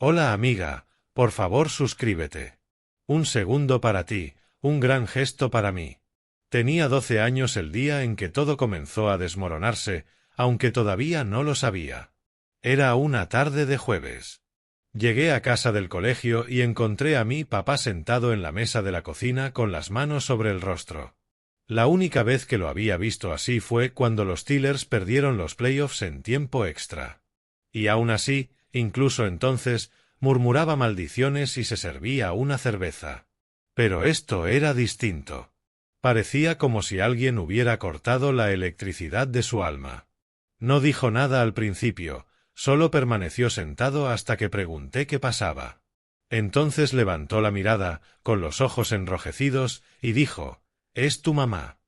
Hola amiga, por favor suscríbete. Un segundo para ti, un gran gesto para mí. Tenía 12 años el día en que todo comenzó a desmoronarse, aunque todavía no lo sabía. Era una tarde de jueves. Llegué a casa del colegio y encontré a mi papá sentado en la mesa de la cocina con las manos sobre el rostro. La única vez que lo había visto así fue cuando los Steelers perdieron los playoffs en tiempo extra. Y aún así, incluso entonces, murmuraba maldiciones y se servía una cerveza. Pero esto era distinto. Parecía como si alguien hubiera cortado la electricidad de su alma. No dijo nada al principio, solo permaneció sentado hasta que pregunté qué pasaba. Entonces levantó la mirada, con los ojos enrojecidos, y dijo: «Es tu mamá.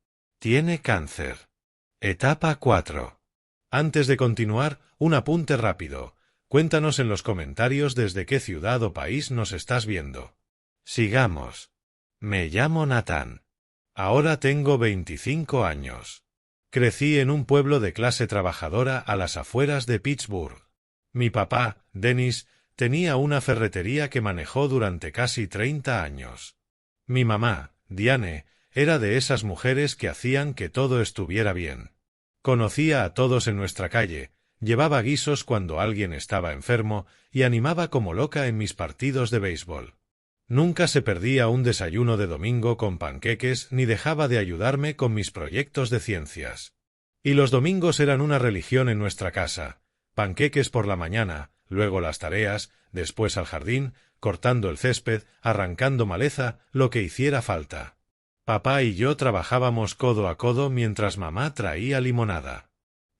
Tiene cáncer. Etapa 4». Antes de continuar, un apunte rápido. Cuéntanos en los comentarios desde qué ciudad o país nos estás viendo. Sigamos. Me llamo Nathan. Ahora tengo 25 años. Crecí en un pueblo de clase trabajadora a las afueras de Pittsburgh. Mi papá, Dennis, tenía una ferretería que manejó durante casi 30 años. Mi mamá, Diane, era de esas mujeres que hacían que todo estuviera bien. Conocía a todos en nuestra calle, llevaba guisos cuando alguien estaba enfermo y animaba como loca en mis partidos de béisbol. Nunca se perdía un desayuno de domingo con panqueques ni dejaba de ayudarme con mis proyectos de ciencias. Y los domingos eran una religión en nuestra casa. Panqueques por la mañana, luego las tareas, después al jardín, cortando el césped, arrancando maleza, lo que hiciera falta. Papá y yo trabajábamos codo a codo mientras mamá traía limonada.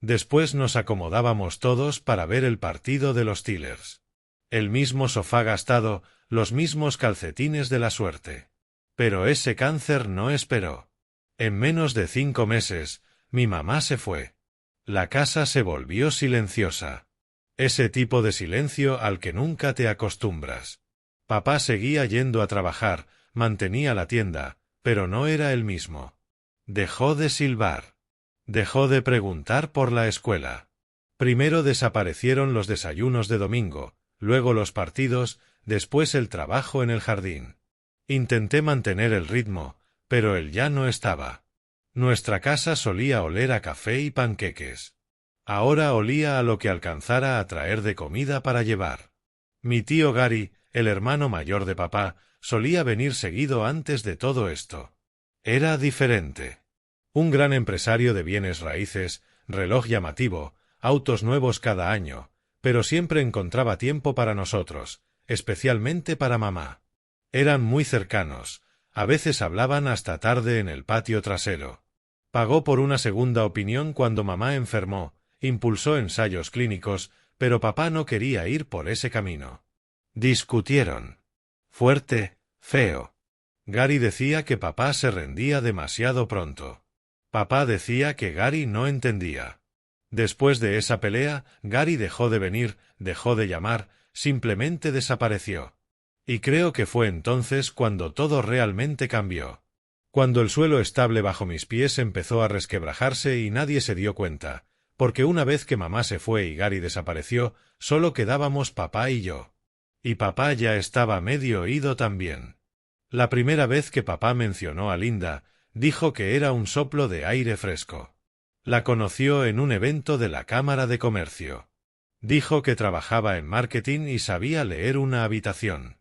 Después nos acomodábamos todos para ver el partido de los Steelers. El mismo sofá gastado, los mismos calcetines de la suerte. Pero ese cáncer no esperó. En menos de 5 meses, mi mamá se fue. La casa se volvió silenciosa. Ese tipo de silencio al que nunca te acostumbras. Papá seguía yendo a trabajar, mantenía la tienda, pero no era el mismo. Dejó de silbar. Dejó de preguntar por la escuela. Primero desaparecieron los desayunos de domingo, luego los partidos, después el trabajo en el jardín. Intenté mantener el ritmo, pero él ya no estaba. Nuestra casa solía oler a café y panqueques. Ahora olía a lo que alcanzara a traer de comida para llevar. Mi tío Gary, el hermano mayor de papá, solía venir seguido antes de todo esto. Era diferente. Un gran empresario de bienes raíces, reloj llamativo, autos nuevos cada año, pero siempre encontraba tiempo para nosotros, especialmente para mamá. Eran muy cercanos, a veces hablaban hasta tarde en el patio trasero. Pagó por una segunda opinión cuando mamá enfermó, impulsó ensayos clínicos, pero papá no quería ir por ese camino. Discutieron. Fuerte, feo. Gary decía que papá se rendía demasiado pronto. Papá decía que Gary no entendía. Después de esa pelea, Gary dejó de venir, dejó de llamar, simplemente desapareció. Y creo que fue entonces cuando todo realmente cambió. Cuando el suelo estable bajo mis pies empezó a resquebrajarse y nadie se dio cuenta, porque una vez que mamá se fue y Gary desapareció, solo quedábamos papá y yo. Y papá ya estaba medio ido también. La primera vez que papá mencionó a Linda, dijo que era un soplo de aire fresco. La conoció en un evento de la Cámara de Comercio. Dijo que trabajaba en marketing y sabía leer una habitación.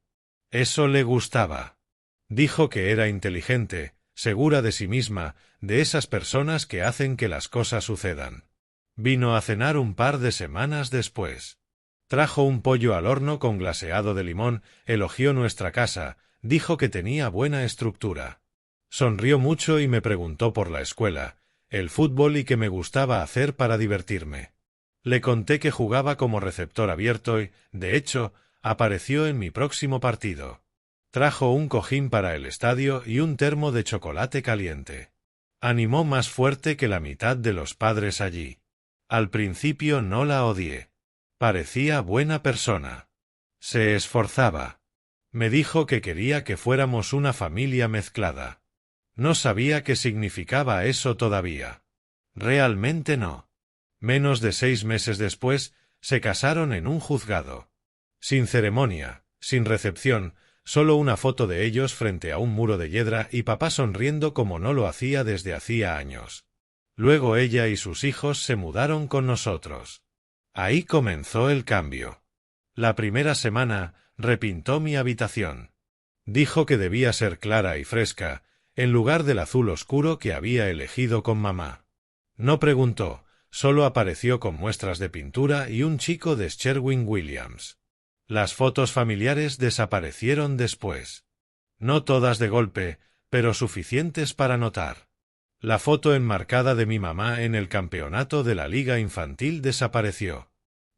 Eso le gustaba. Dijo que era inteligente, segura de sí misma, de esas personas que hacen que las cosas sucedan. Vino a cenar un par de semanas después. Trajo un pollo al horno con glaseado de limón, elogió nuestra casa, dijo que tenía buena estructura. Sonrió mucho y me preguntó por la escuela, el fútbol y qué me gustaba hacer para divertirme. Le conté que jugaba como receptor abierto y, de hecho, apareció en mi próximo partido. Trajo un cojín para el estadio y un termo de chocolate caliente. Animó más fuerte que la mitad de los padres allí. Al principio no la odié. Parecía buena persona. Se esforzaba. Me dijo que quería que fuéramos una familia mezclada. No sabía qué significaba eso todavía. Realmente no. Menos de 6 meses después, se casaron en un juzgado. Sin ceremonia, sin recepción, solo una foto de ellos frente a un muro de hiedra y papá sonriendo como no lo hacía desde hacía años. Luego ella y sus hijos se mudaron con nosotros. Ahí comenzó el cambio. La primera semana repintó mi habitación. Dijo que debía ser clara y fresca, en lugar del azul oscuro que había elegido con mamá. No preguntó, solo apareció con muestras de pintura y un chico de Sherwin-Williams. Las fotos familiares desaparecieron después. No todas de golpe, pero suficientes para notar. La foto enmarcada de mi mamá en el campeonato de la Liga Infantil desapareció.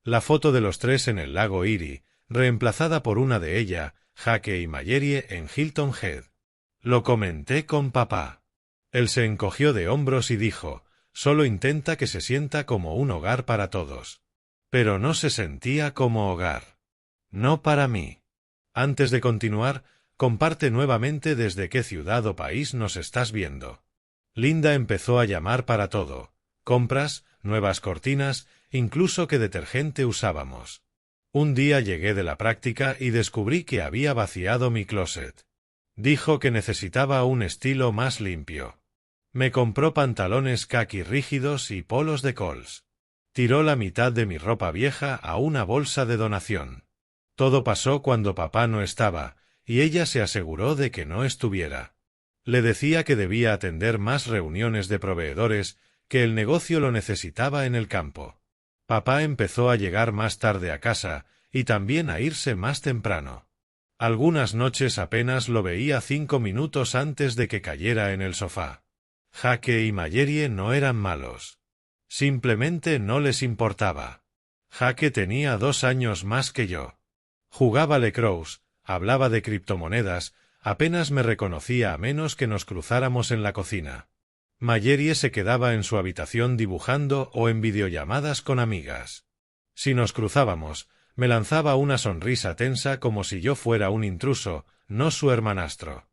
La foto de los tres en el lago Erie, reemplazada por una de ella, Jake y Mallory en Hilton Head. Lo comenté con papá. Él se encogió de hombros y dijo, solo intenta que se sienta como un hogar para todos. Pero no se sentía como hogar. No para mí. Antes de continuar, comparte nuevamente desde qué ciudad o país nos estás viendo. Linda empezó a llamar para todo. Compras, nuevas cortinas, incluso qué detergente usábamos. Un día llegué de la práctica y descubrí que había vaciado mi closet. Dijo que necesitaba un estilo más limpio. Me compró pantalones caqui rígidos y polos de Coles. Tiró la mitad de mi ropa vieja a una bolsa de donación. Todo pasó cuando papá no estaba, y ella se aseguró de que no estuviera. Le decía que debía atender más reuniones de proveedores, que el negocio lo necesitaba en el campo. Papá empezó a llegar más tarde a casa, y también a irse más temprano. Algunas noches apenas lo veía 5 minutos antes de que cayera en el sofá. Jake y Mallory no eran malos. Simplemente no les importaba. Jake tenía 2 años más que yo. Jugaba lacrosse, hablaba de criptomonedas, apenas me reconocía a menos que nos cruzáramos en la cocina. Mallory se quedaba en su habitación dibujando o en videollamadas con amigas. Si nos cruzábamos, me lanzaba una sonrisa tensa como si yo fuera un intruso, no su hermanastro.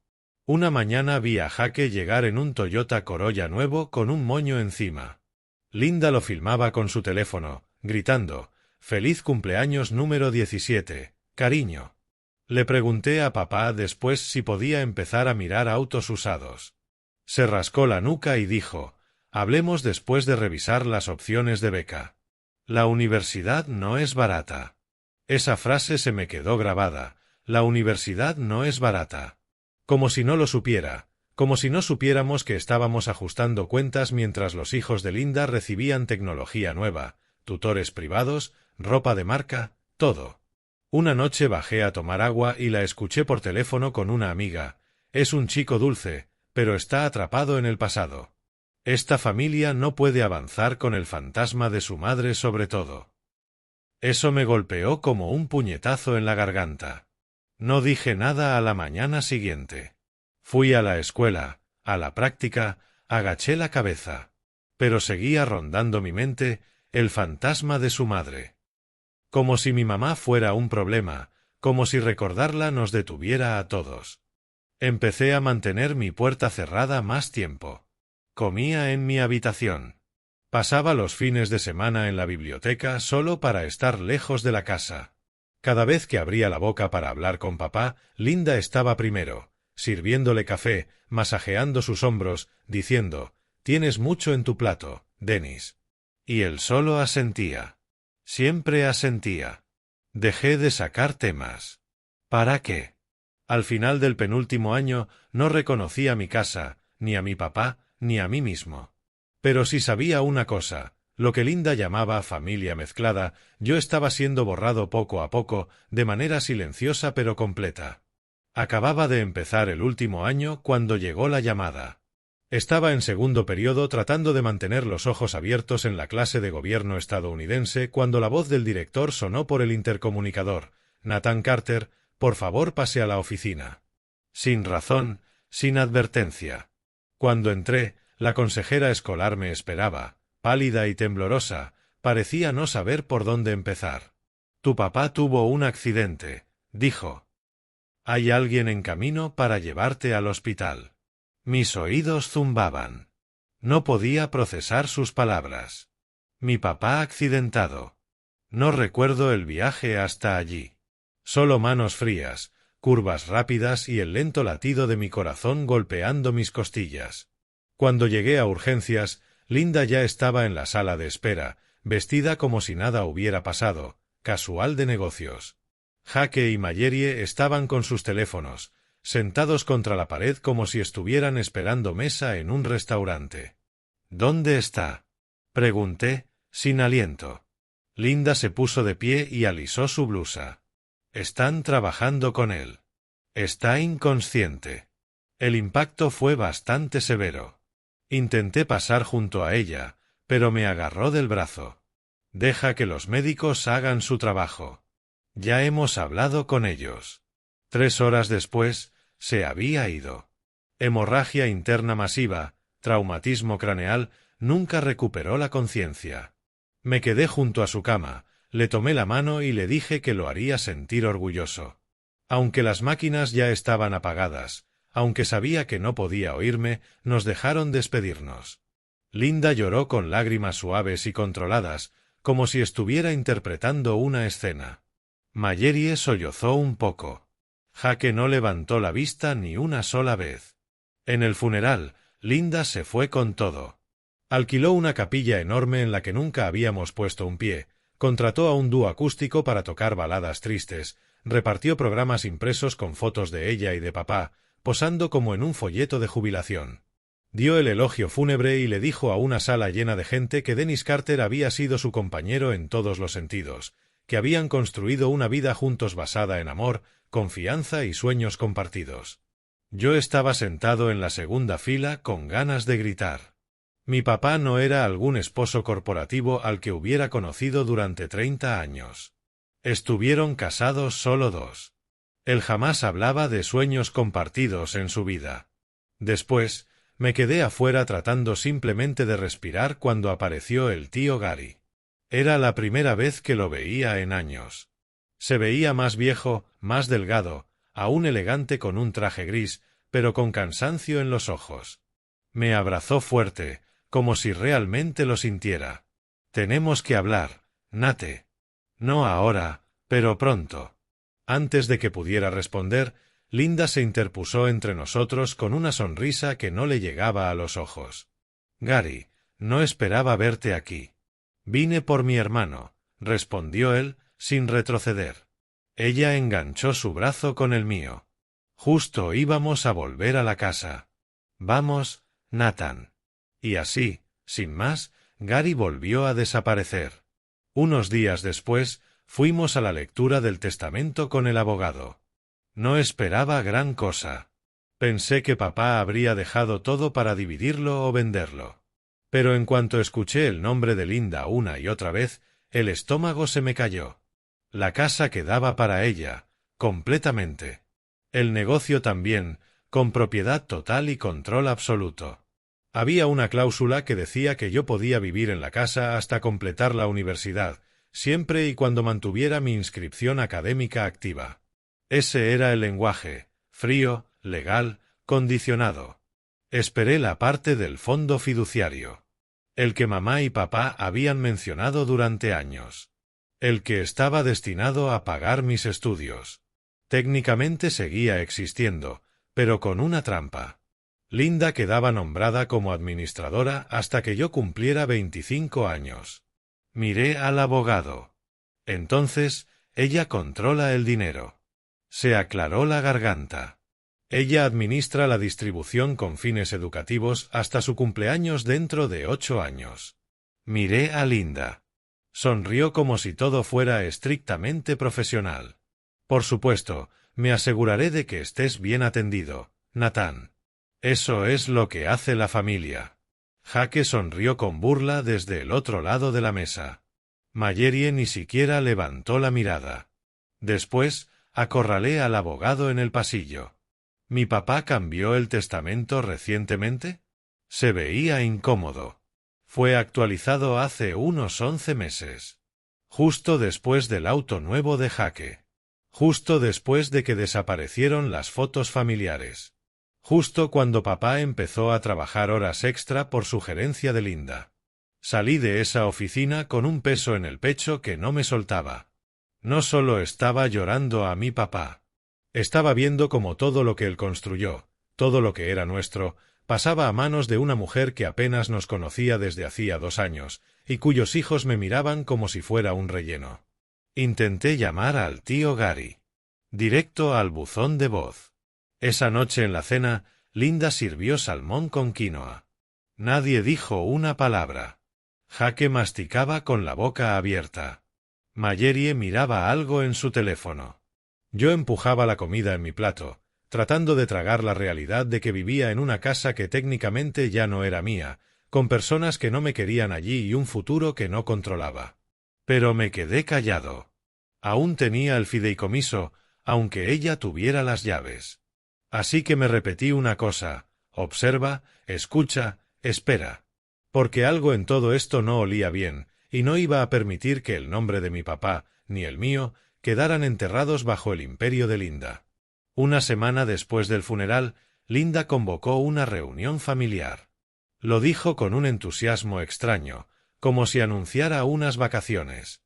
Una mañana vi a Jake llegar en un Toyota Corolla nuevo con un moño encima. Linda lo filmaba con su teléfono, gritando, «¡Feliz cumpleaños número 17, cariño!». Le pregunté a papá después si podía empezar a mirar autos usados. Se rascó la nuca y dijo, «Hablemos después de revisar las opciones de beca. La universidad no es barata». Esa frase se me quedó grabada, «La universidad no es barata». Como si no lo supiera, como si no supiéramos que estábamos ajustando cuentas mientras los hijos de Linda recibían tecnología nueva, tutores privados, ropa de marca, todo. Una noche bajé a tomar agua y la escuché por teléfono con una amiga. Es un chico dulce, pero está atrapado en el pasado. Esta familia no puede avanzar con el fantasma de su madre sobre todo. Eso me golpeó como un puñetazo en la garganta. No dije nada a la mañana siguiente. Fui a la escuela, a la práctica, agaché la cabeza. Pero seguía rondando mi mente el fantasma de su madre. Como si mi mamá fuera un problema, como si recordarla nos detuviera a todos. Empecé a mantener mi puerta cerrada más tiempo. Comía en mi habitación. Pasaba los fines de semana en la biblioteca solo para estar lejos de la casa. Cada vez que abría la boca para hablar con papá, Linda estaba primero, sirviéndole café, masajeando sus hombros, diciendo, «Tienes mucho en tu plato, Dennis». Y él solo asentía. Siempre asentía. Dejé de sacar temas. ¿Para qué? Al final del penúltimo año no reconocía mi casa, ni a mi papá, ni a mí mismo. Pero si sabía una cosa, lo que Linda llamaba familia mezclada, yo estaba siendo borrado poco a poco, de manera silenciosa pero completa. Acababa de empezar el último año cuando llegó la llamada. Estaba en segundo periodo tratando de mantener los ojos abiertos en la clase de gobierno estadounidense cuando la voz del director sonó por el intercomunicador. «Nathan Carter, por favor pase a la oficina». Sin razón, sin advertencia. Cuando entré, la consejera escolar me esperaba, pálida y temblorosa, parecía no saber por dónde empezar. «Tu papá tuvo un accidente», dijo. «Hay alguien en camino para llevarte al hospital». Mis oídos zumbaban. No podía procesar sus palabras. Mi papá accidentado. No recuerdo el viaje hasta allí. Solo manos frías, curvas rápidas y el lento latido de mi corazón golpeando mis costillas. Cuando llegué a urgencias, Linda ya estaba en la sala de espera, vestida como si nada hubiera pasado, casual de negocios. Jake y Mallory estaban con sus teléfonos, sentados contra la pared como si estuvieran esperando mesa en un restaurante. ¿Dónde está?, pregunté, sin aliento. Linda se puso de pie y alisó su blusa. Están trabajando con él. Está inconsciente. El impacto fue bastante severo. Intenté pasar junto a ella, pero me agarró del brazo. Deja que los médicos hagan su trabajo. Ya hemos hablado con ellos. 3 horas después, se había ido. Hemorragia interna masiva, traumatismo craneal, nunca recuperó la conciencia. Me quedé junto a su cama, le tomé la mano y le dije que lo haría sentir orgulloso. Aunque las máquinas ya estaban apagadas, aunque sabía que no podía oírme, nos dejaron despedirnos. Linda lloró con lágrimas suaves y controladas, como si estuviera interpretando una escena. Mallory sollozó un poco. Jake no levantó la vista ni una sola vez. En el funeral, Linda se fue con todo. Alquiló una capilla enorme en la que nunca habíamos puesto un pie, contrató a un dúo acústico para tocar baladas tristes, repartió programas impresos con fotos de ella y de papá, posando como en un folleto de jubilación. Dio el elogio fúnebre y le dijo a una sala llena de gente que Dennis Carter había sido su compañero en todos los sentidos, que habían construido una vida juntos basada en amor, confianza y sueños compartidos. Yo estaba sentado en la segunda fila con ganas de gritar. Mi papá no era algún esposo corporativo al que hubiera conocido durante 30 años. Estuvieron casados solo 2. Él jamás hablaba de sueños compartidos en su vida. Después, me quedé afuera tratando simplemente de respirar cuando apareció el tío Gary. Era la primera vez que lo veía en años. Se veía más viejo, más delgado, aún elegante con un traje gris, pero con cansancio en los ojos. Me abrazó fuerte, como si realmente lo sintiera. Tenemos que hablar, Nate. No ahora, pero pronto. Antes de que pudiera responder, Linda se interpuso entre nosotros con una sonrisa que no le llegaba a los ojos. Gary, no esperaba verte aquí. Vine por mi hermano, respondió él, sin retroceder. Ella enganchó su brazo con el mío. Justo íbamos a volver a la casa. Vamos, Nathan. Y así, sin más, Gary volvió a desaparecer. Unos días después, fuimos a la lectura del testamento con el abogado. No esperaba gran cosa. Pensé que papá habría dejado todo para dividirlo o venderlo. Pero en cuanto escuché el nombre de Linda una y otra vez, el estómago se me cayó. La casa quedaba para ella, completamente. El negocio también, con propiedad total y control absoluto. Había una cláusula que decía que yo podía vivir en la casa hasta completar la universidad, siempre y cuando mantuviera mi inscripción académica activa. Ese era el lenguaje, frío, legal, condicionado. Esperé la parte del fondo fiduciario. El que mamá y papá habían mencionado durante años. El que estaba destinado a pagar mis estudios. Técnicamente seguía existiendo, pero con una trampa. Linda quedaba nombrada como administradora hasta que yo cumpliera 25 años. Miré al abogado. Entonces, ella controla el dinero. Se aclaró la garganta. Ella administra la distribución con fines educativos hasta su cumpleaños dentro de 8 años. Miré a Linda. Sonrió como si todo fuera estrictamente profesional. Por supuesto, me aseguraré de que estés bien atendido, Nathan. Eso es lo que hace la familia. Jake sonrió con burla desde el otro lado de la mesa. Mallory ni siquiera levantó la mirada. Después, acorralé al abogado en el pasillo. ¿Mi papá cambió el testamento recientemente? Se veía incómodo. Fue actualizado hace unos 11 meses. Justo después del auto nuevo de Jake. Justo después de que desaparecieron las fotos familiares. Justo cuando papá empezó a trabajar horas extra por sugerencia de Linda. Salí de esa oficina con un peso en el pecho que no me soltaba. No solo estaba llorando a mi papá. Estaba viendo cómo todo lo que él construyó, todo lo que era nuestro, pasaba a manos de una mujer que apenas nos conocía desde hacía 2 años, y cuyos hijos me miraban como si fuera un relleno. Intenté llamar al tío Gary. Directo al buzón de voz. Esa noche en la cena, Linda sirvió salmón con quinoa. Nadie dijo una palabra. Jake masticaba con la boca abierta. Mayeri miraba algo en su teléfono. Yo empujaba la comida en mi plato, tratando de tragar la realidad de que vivía en una casa que técnicamente ya no era mía, con personas que no me querían allí y un futuro que no controlaba. Pero me quedé callado. Aún tenía el fideicomiso, aunque ella tuviera las llaves. Así que me repetí una cosa: observa, escucha, espera. Porque algo en todo esto no olía bien, y no iba a permitir que el nombre de mi papá, ni el mío, quedaran enterrados bajo el imperio de Linda. Una semana después del funeral, Linda convocó una reunión familiar. Lo dijo con un entusiasmo extraño, como si anunciara unas vacaciones.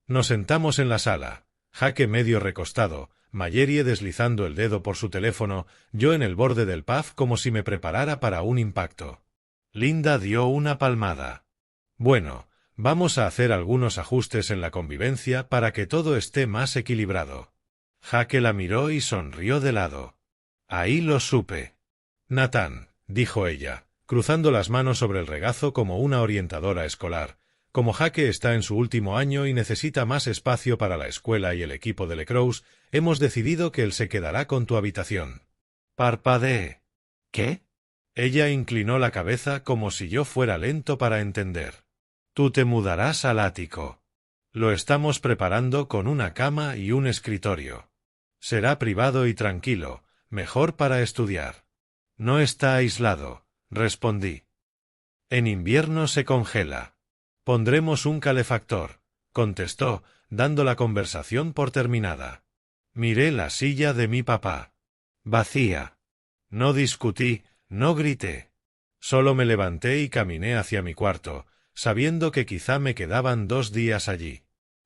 Nos sentamos en la sala, Jake medio recostado, Mayeri deslizando el dedo por su teléfono, yo en el borde del puff como si me preparara para un impacto. Linda dio una palmada. Bueno, vamos a hacer algunos ajustes en la convivencia para que todo esté más equilibrado. Jake la miró y sonrió de lado. Ahí lo supe. Nathan, dijo ella, cruzando las manos sobre el regazo como una orientadora escolar. Como Jake está en su último año y necesita más espacio para la escuela y el equipo de Lecroux, hemos decidido que él se quedará con tu habitación. Parpadeé. ¿Qué? Ella inclinó la cabeza como si yo fuera lento para entender. Tú te mudarás al ático. Lo estamos preparando con una cama y un escritorio. Será privado y tranquilo, mejor para estudiar. No está aislado, respondí. En invierno se congela. Pondremos un calefactor, contestó, dando la conversación por terminada. Miré la silla de mi papá. Vacía. No discutí, no grité. Solo me levanté y caminé hacia mi cuarto, sabiendo que quizá me quedaban 2 días allí.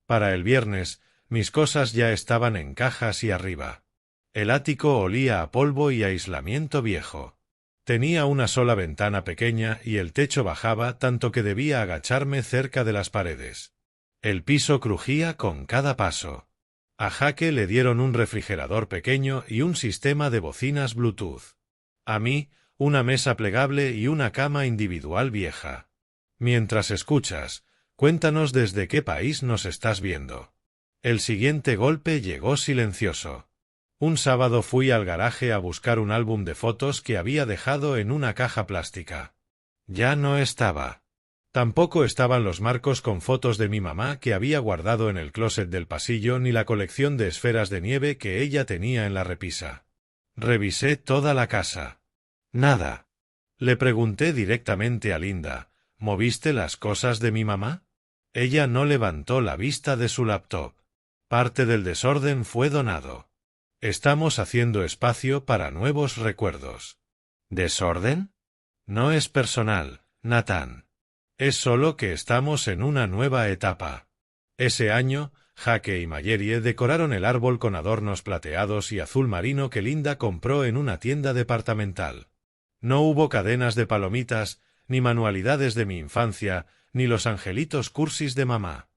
Para el viernes, mis cosas ya estaban en cajas y arriba. El ático olía a polvo y aislamiento viejo. Tenía una sola ventana pequeña y el techo bajaba tanto que debía agacharme cerca de las paredes. El piso crujía con cada paso. A Jake le dieron un refrigerador pequeño y un sistema de bocinas Bluetooth. A mí, una mesa plegable y una cama individual vieja. Mientras escuchas, cuéntanos desde qué país nos estás viendo. El siguiente golpe llegó silencioso. Un sábado fui al garaje a buscar un álbum de fotos que había dejado en una caja plástica. Ya no estaba. Tampoco estaban los marcos con fotos de mi mamá que había guardado en el closet del pasillo ni la colección de esferas de nieve que ella tenía en la repisa. Revisé toda la casa. Nada. Le pregunté directamente a Linda, ¿moviste las cosas de mi mamá? Ella no levantó la vista de su laptop. Parte del desorden fue donado. Estamos haciendo espacio para nuevos recuerdos. ¿Desorden? No es personal, Nathan. Es solo que estamos en una nueva etapa. Ese año, Jake y Mayeri decoraron el árbol con adornos plateados y azul marino que Linda compró en una tienda departamental. No hubo cadenas de palomitas, ni manualidades de mi infancia, ni los angelitos cursis de mamá.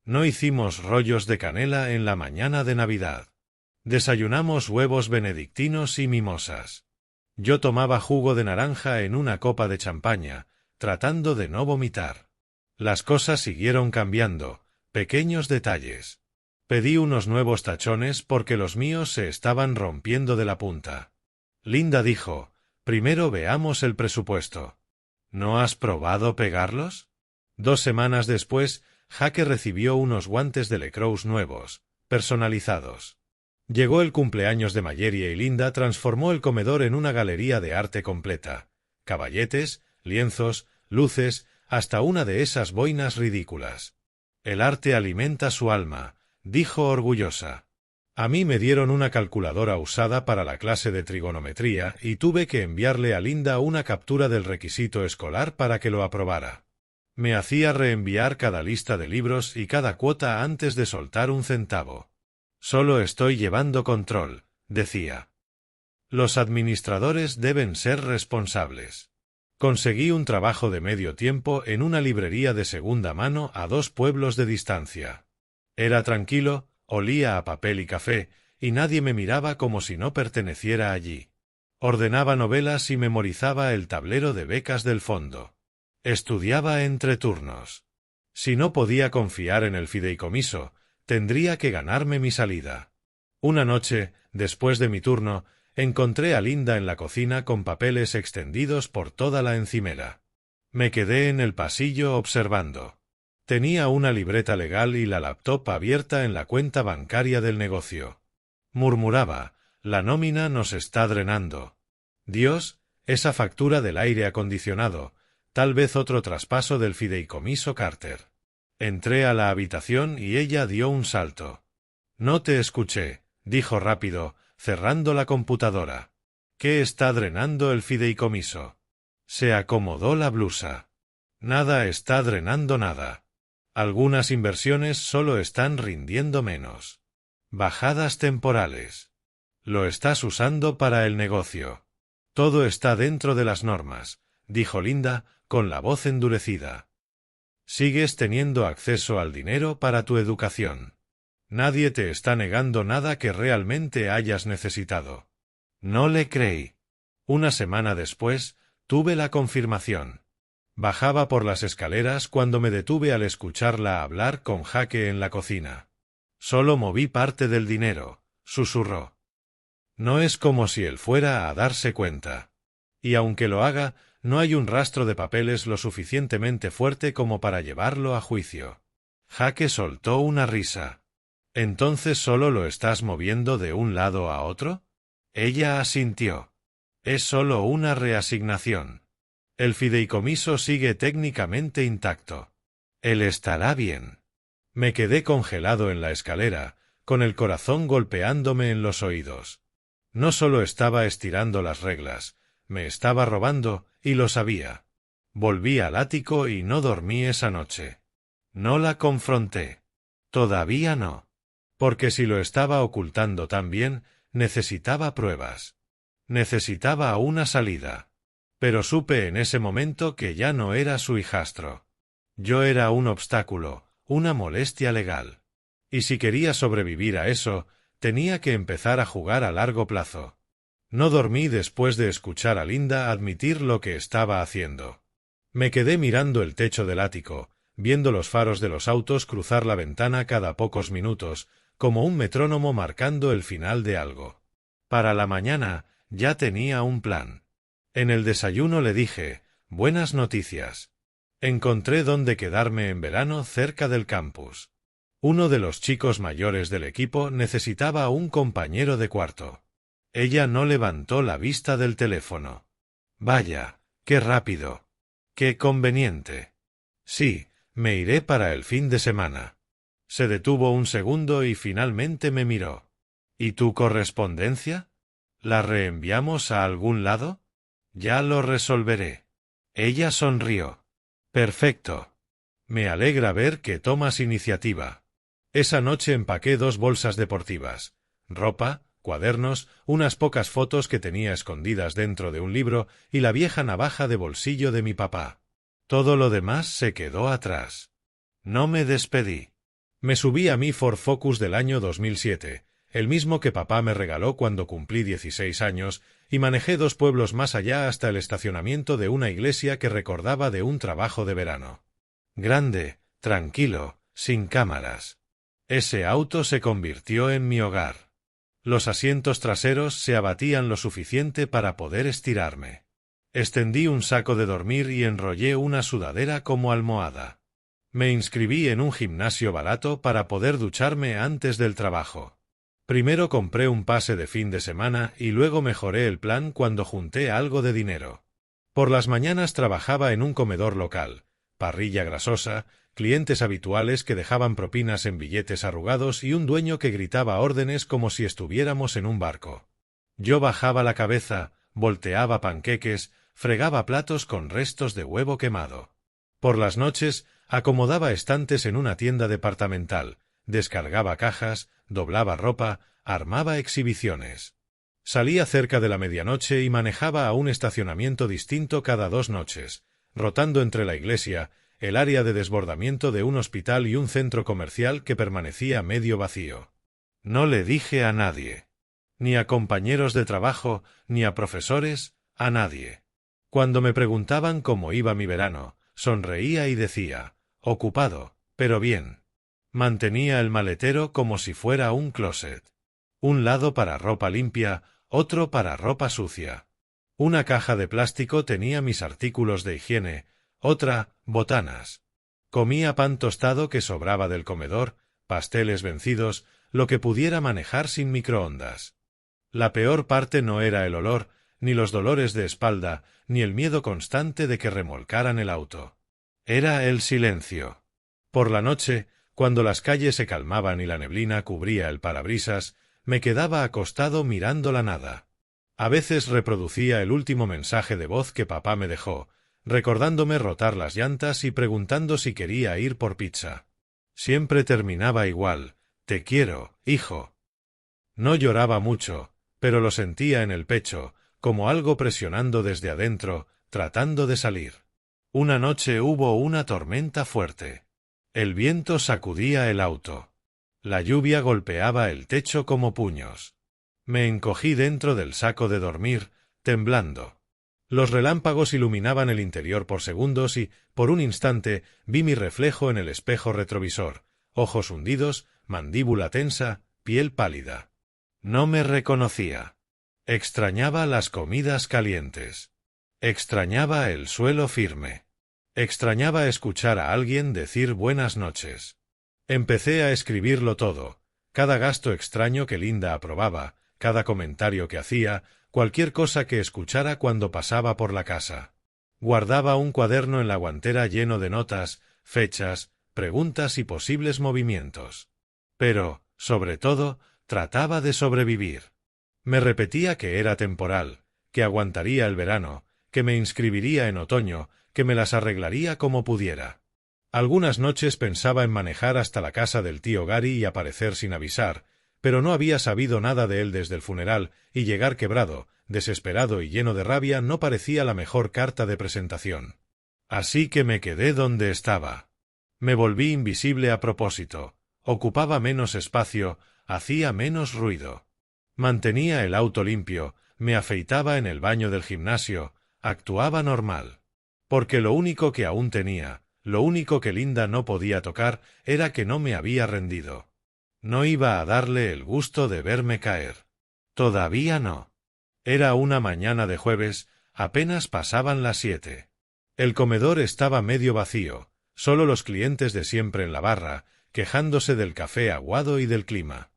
No hicimos rollos de canela en la mañana de Navidad. Desayunamos huevos benedictinos y mimosas. Yo tomaba jugo de naranja en una copa de champaña, tratando de no vomitar. Las cosas siguieron cambiando, pequeños detalles. Pedí unos nuevos tachones porque los míos se estaban rompiendo de la punta. Linda dijo, primero veamos el presupuesto. ¿No has probado pegarlos? 2 semanas después, Jake recibió unos guantes de Lecroux nuevos, personalizados. Llegó el cumpleaños de Mayeri y Linda transformó el comedor en una galería de arte completa. Caballetes, lienzos, luces, hasta una de esas boinas ridículas. El arte alimenta su alma, dijo orgullosa. A mí me dieron una calculadora usada para la clase de trigonometría y tuve que enviarle a Linda una captura del requisito escolar para que lo aprobara. Me hacía reenviar cada lista de libros y cada cuota antes de soltar un centavo. Solo estoy llevando control, decía. Los administradores deben ser responsables. Conseguí un trabajo de medio tiempo en una librería de segunda mano a 2 pueblos de distancia. Era tranquilo, olía a papel y café, y nadie me miraba como si no perteneciera allí. Ordenaba novelas y memorizaba el tablero de becas del fondo. Estudiaba entre turnos. Si no podía confiar en el fideicomiso, tendría que ganarme mi salida. Una noche, después de mi turno, encontré a Linda en la cocina con papeles extendidos por toda la encimera. Me quedé en el pasillo observando. Tenía una libreta legal y la laptop abierta en la cuenta bancaria del negocio. Murmuraba, la nómina nos está drenando. Dios, esa factura del aire acondicionado, tal vez otro traspaso del fideicomiso Carter. Entré a la habitación y ella dio un salto. No te escuché, dijo rápido, cerrando la computadora. ¿Qué está drenando el fideicomiso? Se acomodó la blusa. Nada está drenando nada. Algunas inversiones solo están rindiendo menos. Bajadas temporales. Lo estás usando para el negocio. Todo está dentro de las normas, dijo Linda, con la voz endurecida. Sigues teniendo acceso al dinero para tu educación. Nadie te está negando nada que realmente hayas necesitado. No le creí. Una semana después, tuve la confirmación. Bajaba por las escaleras cuando me detuve al escucharla hablar con Jaque en la cocina. Solo moví parte del dinero, susurró. No es como si él fuera a darse cuenta. Y aunque lo haga, no hay un rastro de papeles lo suficientemente fuerte como para llevarlo a juicio. Jaque soltó una risa. ¿Entonces solo lo estás moviendo de un lado a otro? Ella asintió. Es solo una reasignación. El fideicomiso sigue técnicamente intacto. Él estará bien. Me quedé congelado en la escalera, con el corazón golpeándome en los oídos. No solo estaba estirando las reglas, me estaba robando, y lo sabía. Volví al ático y no dormí esa noche. No la confronté. Todavía no. Porque si lo estaba ocultando tan bien, necesitaba pruebas. Necesitaba una salida. Pero supe en ese momento que ya no era su hijastro. Yo era un obstáculo, una molestia legal. Y si quería sobrevivir a eso, tenía que empezar a jugar a largo plazo. No dormí después de escuchar a Linda admitir lo que estaba haciendo. Me quedé mirando el techo del ático, viendo los faros de los autos cruzar la ventana cada pocos minutos, como un metrónomo marcando el final de algo. Para la mañana, ya tenía un plan. En el desayuno le dije, buenas noticias. Encontré dónde quedarme en verano cerca del campus. Uno de los chicos mayores del equipo necesitaba un compañero de cuarto. Ella no levantó la vista del teléfono. Vaya, qué rápido. Qué conveniente. Sí, me iré para el fin de semana. Se detuvo un segundo y finalmente me miró. ¿Y tu correspondencia? ¿La reenviamos a algún lado? Ya lo resolveré. Ella sonrió. Perfecto. Me alegra ver que tomas iniciativa. Esa noche empaqué 2 bolsas deportivas, ropa, cuadernos, unas pocas fotos que tenía escondidas dentro de un libro y la vieja navaja de bolsillo de mi papá. Todo lo demás se quedó atrás. No me despedí. Me subí a mi Ford Focus del año 2007, el mismo que papá me regaló cuando cumplí 16 años, y manejé 2 pueblos más allá hasta el estacionamiento de una iglesia que recordaba de un trabajo de verano. Grande, tranquilo, sin cámaras. Ese auto se convirtió en mi hogar. Los asientos traseros se abatían lo suficiente para poder estirarme. Extendí un saco de dormir y enrollé una sudadera como almohada. Me inscribí en un gimnasio barato para poder ducharme antes del trabajo. Primero compré un pase de fin de semana y luego mejoré el plan cuando junté algo de dinero. Por las mañanas trabajaba en un comedor local, parrilla grasosa, clientes habituales que dejaban propinas en billetes arrugados y un dueño que gritaba órdenes como si estuviéramos en un barco. Yo bajaba la cabeza, volteaba panqueques, fregaba platos con restos de huevo quemado. Por las noches acomodaba estantes en una tienda departamental, descargaba cajas, doblaba ropa, armaba exhibiciones. Salía cerca de la medianoche y manejaba a un estacionamiento distinto cada 2 noches, rotando entre la iglesia, el área de desbordamiento de un hospital y un centro comercial que permanecía medio vacío. No le dije a nadie. Ni a compañeros de trabajo, ni a profesores, a nadie. Cuando me preguntaban cómo iba mi verano, sonreía y decía, ocupado, pero bien. Mantenía el maletero como si fuera un closet. Un lado para ropa limpia, otro para ropa sucia. Una caja de plástico tenía mis artículos de higiene, otra, botanas. Comía pan tostado que sobraba del comedor, pasteles vencidos, lo que pudiera manejar sin microondas. La peor parte no era el olor, ni los dolores de espalda, ni el miedo constante de que remolcaran el auto. Era el silencio. Por la noche, cuando las calles se calmaban y la neblina cubría el parabrisas, me quedaba acostado mirando la nada. A veces reproducía el último mensaje de voz que papá me dejó, recordándome rotar las llantas y preguntando si quería ir por pizza. Siempre terminaba igual, te quiero, hijo. No lloraba mucho, pero lo sentía en el pecho, como algo presionando desde adentro, tratando de salir. Una noche hubo una tormenta fuerte. El viento sacudía el auto. La lluvia golpeaba el techo como puños. Me encogí dentro del saco de dormir, temblando. Los relámpagos iluminaban el interior por segundos y, por un instante, vi mi reflejo en el espejo retrovisor, ojos hundidos, mandíbula tensa, piel pálida. No me reconocía. Extrañaba las comidas calientes. Extrañaba el suelo firme. Extrañaba escuchar a alguien decir buenas noches. Empecé a escribirlo todo, cada gasto extraño que Linda aprobaba, cada comentario que hacía, cualquier cosa que escuchara cuando pasaba por la casa. Guardaba un cuaderno en la guantera lleno de notas, fechas, preguntas y posibles movimientos. Pero, sobre todo, trataba de sobrevivir. Me repetía que era temporal, que aguantaría el verano, que me inscribiría en otoño, que me las arreglaría como pudiera. Algunas noches pensaba en manejar hasta la casa del tío Gary y aparecer sin avisar, pero no había sabido nada de él desde el funeral, y llegar quebrado, desesperado y lleno de rabia no parecía la mejor carta de presentación. Así que me quedé donde estaba. Me volví invisible a propósito, ocupaba menos espacio, hacía menos ruido. Mantenía el auto limpio, me afeitaba en el baño del gimnasio, actuaba normal. Porque lo único que aún tenía, lo único que Linda no podía tocar, era que no me había rendido. No iba a darle el gusto de verme caer. Todavía no. Era una mañana de jueves, apenas pasaban las 7. El comedor estaba medio vacío, solo los clientes de siempre en la barra, quejándose del café aguado y del clima.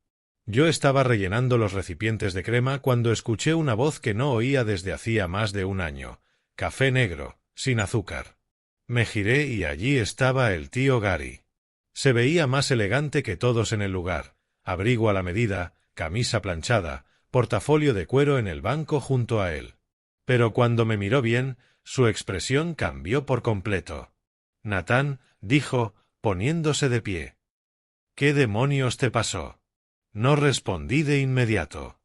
Yo estaba rellenando los recipientes de crema cuando escuché una voz que no oía desde hacía más de un año. Café negro, sin azúcar. Me giré y allí estaba el tío Gary. Se veía más elegante que todos en el lugar, abrigo a la medida, camisa planchada, portafolio de cuero en el banco junto a él. Pero cuando me miró bien, su expresión cambió por completo. Nathan, dijo, poniéndose de pie. ¿Qué demonios te pasó? No respondí de inmediato.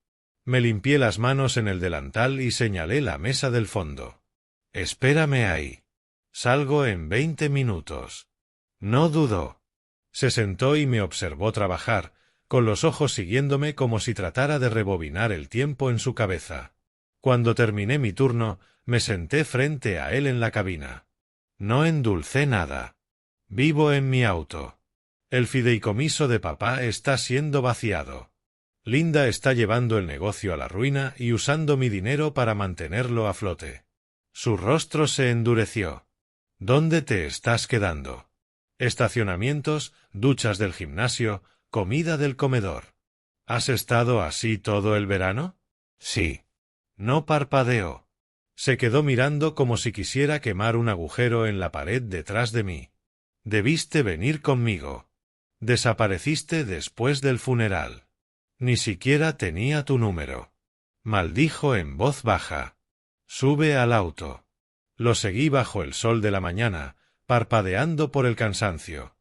Me limpié las manos en el delantal y señalé la mesa del fondo. Espérame ahí. Salgo en 20 minutos. No dudó. Se sentó y me observó trabajar, con los ojos siguiéndome como si tratara de rebobinar el tiempo en su cabeza. Cuando terminé mi turno, me senté frente a él en la cabina. No endulcé nada. Vivo en mi auto. El fideicomiso de papá está siendo vaciado. Linda está llevando el negocio a la ruina y usando mi dinero para mantenerlo a flote. Su rostro se endureció. ¿Dónde te estás quedando? Estacionamientos, duchas del gimnasio, comida del comedor. ¿Has estado así todo el verano? Sí. No parpadeó. Se quedó mirando como si quisiera quemar un agujero en la pared detrás de mí. Debiste venir conmigo. Desapareciste después del funeral. Ni siquiera tenía tu número. Maldijo en voz baja. Sube al auto. Lo seguí bajo el sol de la mañana, parpadeando por el cansancio.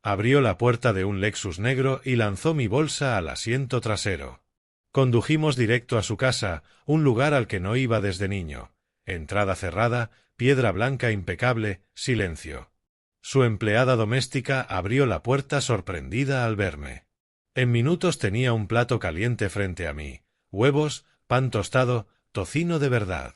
Abrió la puerta de un Lexus negro y lanzó mi bolsa al asiento trasero. Condujimos directo a su casa, un lugar al que no iba desde niño. Entrada cerrada, piedra blanca impecable, silencio. Su empleada doméstica abrió la puerta sorprendida al verme. En minutos tenía un plato caliente frente a mí, huevos, pan tostado, tocino de verdad.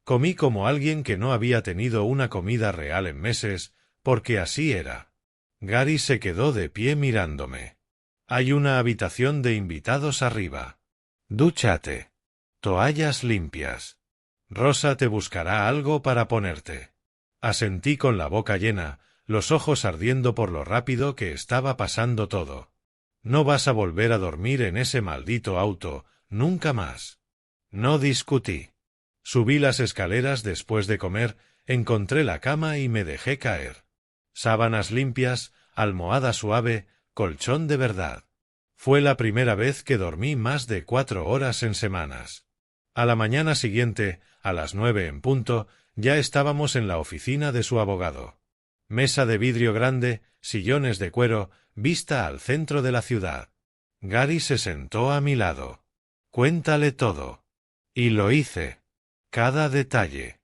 Comí como alguien que no había tenido una comida real en meses, porque así era. Gary se quedó de pie mirándome. Hay una habitación de invitados arriba. Dúchate. Toallas limpias. Rosa te buscará algo para ponerte. Asentí con la boca llena, los ojos ardiendo por lo rápido que estaba pasando todo. No vas a volver a dormir en ese maldito auto, nunca más. No discutí. Subí las escaleras después de comer, encontré la cama y me dejé caer. Sábanas limpias, almohada suave, colchón de verdad. Fue la primera vez que dormí más de 4 horas en semanas. A la mañana siguiente, a las 9 en punto, ya estábamos en la oficina de su abogado. Mesa de vidrio grande, sillones de cuero, vista al centro de la ciudad. Gary se sentó a mi lado. Cuéntale todo. Y lo hice. Cada detalle.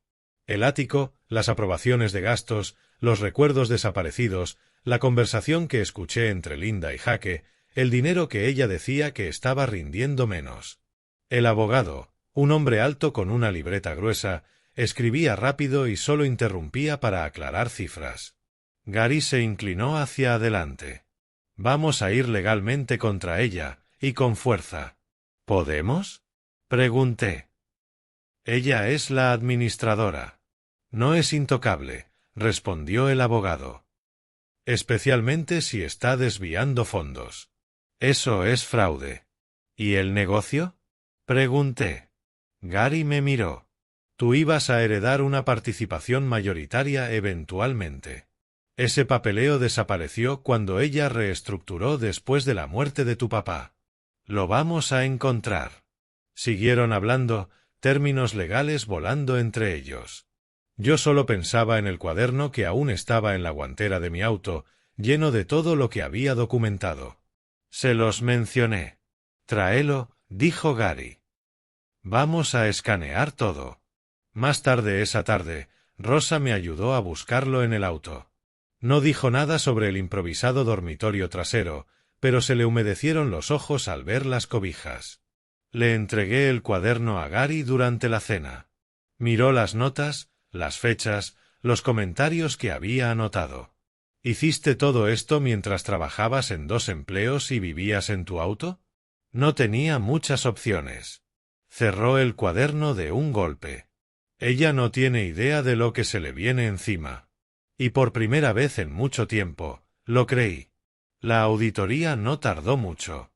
El ático, las aprobaciones de gastos, los recuerdos desaparecidos, la conversación que escuché entre Linda y Jaque, el dinero que ella decía que estaba rindiendo menos. El abogado, un hombre alto con una libreta gruesa, escribía rápido y solo interrumpía para aclarar cifras. Gary se inclinó hacia adelante. Vamos a ir legalmente contra ella, y con fuerza. ¿Podemos? Pregunté. Ella es la administradora. No es intocable, respondió el abogado. Especialmente si está desviando fondos. Eso es fraude. ¿Y el negocio? Pregunté. Gary me miró. Tú ibas a heredar una participación mayoritaria eventualmente. Ese papeleo desapareció cuando ella reestructuró después de la muerte de tu papá. Lo vamos a encontrar. Siguieron hablando, términos legales volando entre ellos. Yo solo pensaba en el cuaderno que aún estaba en la guantera de mi auto, lleno de todo lo que había documentado. Se los mencioné. Tráelo, dijo Gary. Vamos a escanear todo. Más tarde esa tarde, Rosa me ayudó a buscarlo en el auto. No dijo nada sobre el improvisado dormitorio trasero, pero se le humedecieron los ojos al ver las cobijas. Le entregué el cuaderno a Gary durante la cena. Miró las notas, las fechas, los comentarios que había anotado. ¿Hiciste todo esto mientras trabajabas en 2 empleos y vivías en tu auto? No tenía muchas opciones. Cerró el cuaderno de un golpe. Ella no tiene idea de lo que se le viene encima. Y por primera vez en mucho tiempo, lo creí. La auditoría no tardó mucho.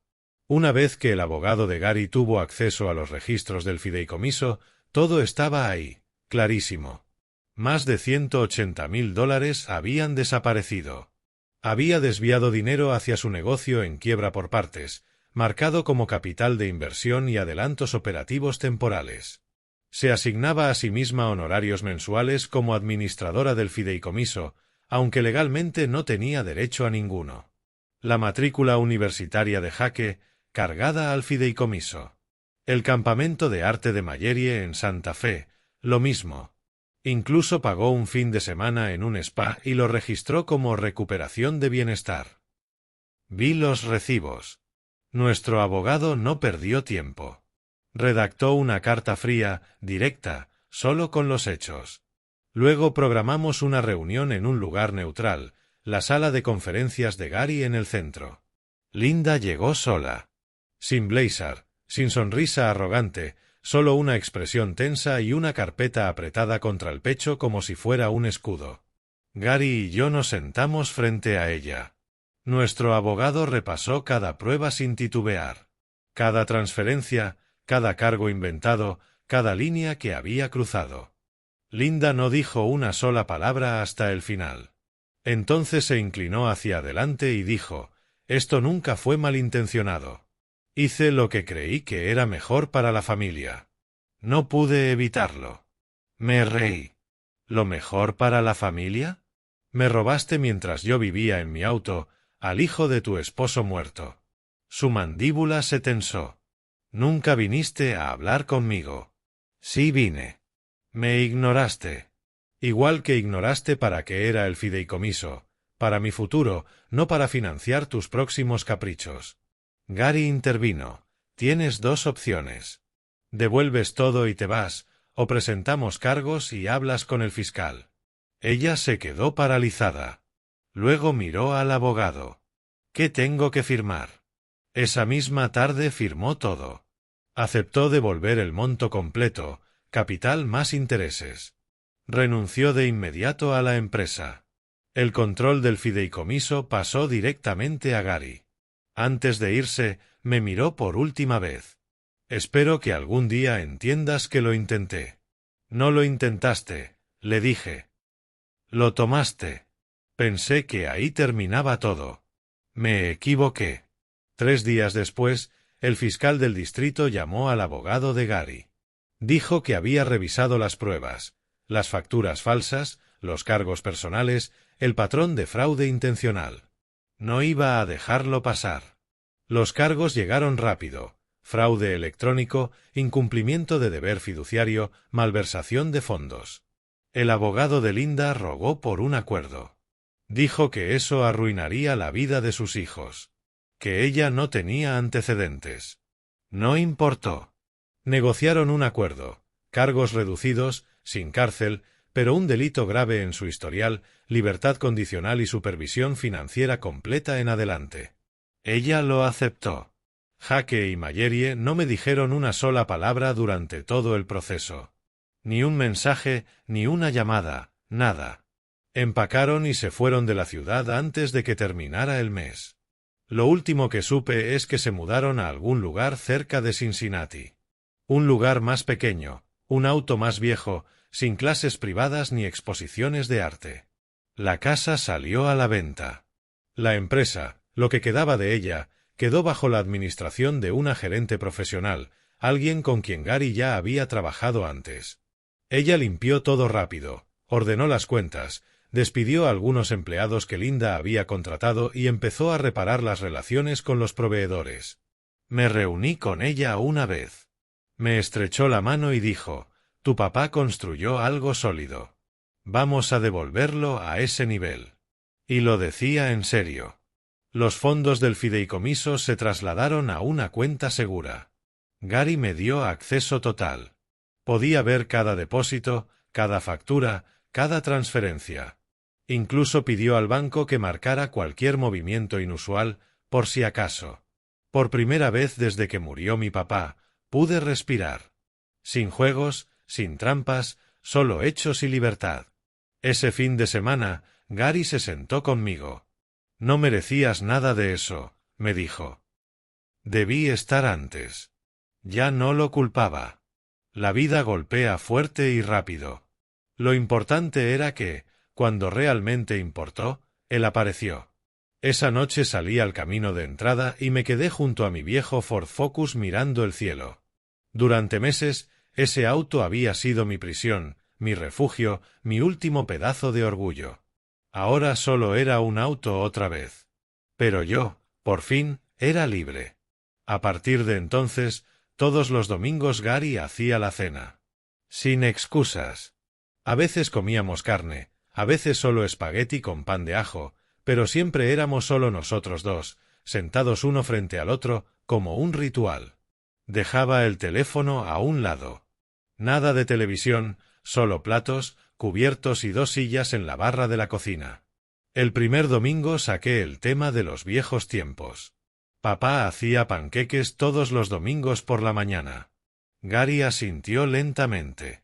Una vez que el abogado de Gary tuvo acceso a los registros del fideicomiso, todo estaba ahí, clarísimo. Más de $180,000 habían desaparecido. Había desviado dinero hacia su negocio en quiebra por partes, marcado como capital de inversión y adelantos operativos temporales. Se asignaba a sí misma honorarios mensuales como administradora del fideicomiso, aunque legalmente no tenía derecho a ninguno. La matrícula universitaria de Jaque, cargada al fideicomiso. El campamento de arte de Mallerie en Santa Fe, lo mismo. Incluso pagó un fin de semana en un spa y lo registró como recuperación de bienestar. Vi los recibos. Nuestro abogado no perdió tiempo. Redactó una carta fría, directa, solo con los hechos. Luego programamos una reunión en un lugar neutral, la sala de conferencias de Gary en el centro. Linda llegó sola. Sin blazer, sin sonrisa arrogante, solo una expresión tensa y una carpeta apretada contra el pecho como si fuera un escudo. Gary y yo nos sentamos frente a ella. Nuestro abogado repasó cada prueba sin titubear. Cada transferencia, cada cargo inventado, cada línea que había cruzado. Linda no dijo una sola palabra hasta el final. Entonces se inclinó hacia adelante y dijo, «Esto nunca fue malintencionado. Hice lo que creí que era mejor para la familia. No pude evitarlo». Me reí. ¿Lo mejor para la familia? Me robaste mientras yo vivía en mi auto, al hijo de tu esposo muerto. Su mandíbula se tensó. Nunca viniste a hablar conmigo. Sí vine. Me ignoraste. Igual que ignoraste para qué era el fideicomiso, para mi futuro, no para financiar tus próximos caprichos. Gary intervino. Tienes dos opciones. Devuelves todo y te vas, o presentamos cargos y hablas con el fiscal. Ella se quedó paralizada. Luego miró al abogado. ¿Qué tengo que firmar? Esa misma tarde firmó todo. Aceptó devolver el monto completo, capital más intereses. Renunció de inmediato a la empresa. El control del fideicomiso pasó directamente a Gary. Antes de irse, me miró por última vez. Espero que algún día entiendas que lo intenté. No lo intentaste, le dije. Lo tomaste. Pensé que ahí terminaba todo. Me equivoqué. 3 días después, el fiscal del distrito llamó al abogado de Gary. Dijo que había revisado las pruebas, las facturas falsas, los cargos personales, el patrón de fraude intencional. No iba a dejarlo pasar. Los cargos llegaron rápido: fraude electrónico, incumplimiento de deber fiduciario, malversación de fondos. El abogado de Linda rogó por un acuerdo. Dijo que eso arruinaría la vida de sus hijos. Que ella no tenía antecedentes. No importó. Negociaron un acuerdo: cargos reducidos, sin cárcel, pero un delito grave en su historial, libertad condicional y supervisión financiera completa en adelante. Ella lo aceptó. Jake y Mallory no me dijeron una sola palabra durante todo el proceso. Ni un mensaje, ni una llamada, nada. Empacaron y se fueron de la ciudad antes de que terminara el mes. Lo último que supe es que se mudaron a algún lugar cerca de Cincinnati. Un lugar más pequeño, un auto más viejo, sin clases privadas ni exposiciones de arte. La casa salió a la venta. La empresa, lo que quedaba de ella, quedó bajo la administración de una gerente profesional, alguien con quien Gary ya había trabajado antes. Ella limpió todo rápido, ordenó las cuentas, despidió a algunos empleados que Linda había contratado y empezó a reparar las relaciones con los proveedores. Me reuní con ella una vez. Me estrechó la mano y dijo: «Tu papá construyó algo sólido. Vamos a devolverlo a ese nivel». Y lo decía en serio. Los fondos del fideicomiso se trasladaron a una cuenta segura. Gary me dio acceso total. Podía ver cada depósito, cada factura, cada transferencia. Incluso pidió al banco que marcara cualquier movimiento inusual, por si acaso. Por primera vez desde que murió mi papá, pude respirar. Sin juegos, sin trampas, solo hechos y libertad. Ese fin de semana, Gary se sentó conmigo. «No merecías nada de eso», me dijo. «Debí estar antes». Ya no lo culpaba. La vida golpea fuerte y rápido. Lo importante era que, cuando realmente importó, él apareció. Esa noche salí al camino de entrada y me quedé junto a mi viejo Ford Focus mirando el cielo. Durante meses, ese auto había sido mi prisión, mi refugio, mi último pedazo de orgullo. Ahora solo era un auto otra vez. Pero yo, por fin, era libre. A partir de entonces, todos los domingos Gary hacía la cena. Sin excusas. A veces comíamos carne, a veces solo espagueti con pan de ajo, pero siempre éramos solo nosotros dos, sentados uno frente al otro, como un ritual. Dejaba el teléfono a un lado. Nada de televisión, solo platos, cubiertos y 2 sillas en la barra de la cocina. El primer domingo saqué el tema de los viejos tiempos. Papá hacía panqueques todos los domingos por la mañana. Gary asintió lentamente.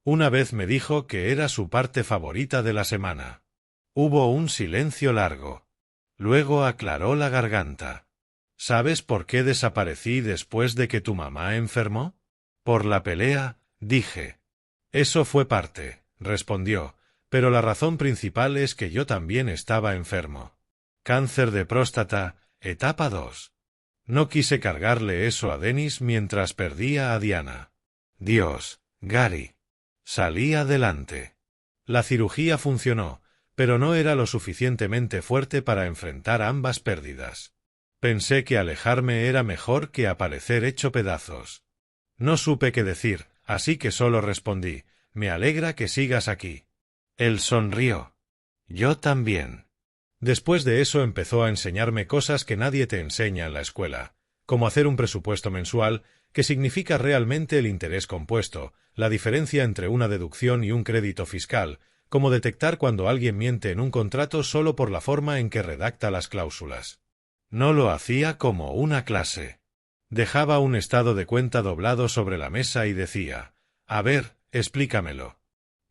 Una vez me dijo que era su parte favorita de la semana. Hubo un silencio largo. Luego aclaró la garganta. ¿Sabes por qué desaparecí después de que tu mamá enfermó? Por la pelea, dije. Eso fue parte, respondió, pero la razón principal es que yo también estaba enfermo. Cáncer de próstata, etapa 2. No quise cargarle eso a Dennis mientras perdía a Diana. Dios, Gary. Salí adelante. La cirugía funcionó, pero no era lo suficientemente fuerte para enfrentar ambas pérdidas. Pensé que alejarme era mejor que aparecer hecho pedazos. No supe qué decir, así que solo respondí: «Me alegra que sigas aquí». Él sonrió. «Yo también». Después de eso empezó a enseñarme cosas que nadie te enseña en la escuela, como hacer un presupuesto mensual, que significa realmente el interés compuesto, la diferencia entre una deducción y un crédito fiscal, como detectar cuando alguien miente en un contrato solo por la forma en que redacta las cláusulas. No lo hacía como una clase. Dejaba un estado de cuenta doblado sobre la mesa y decía: «A ver, explícamelo.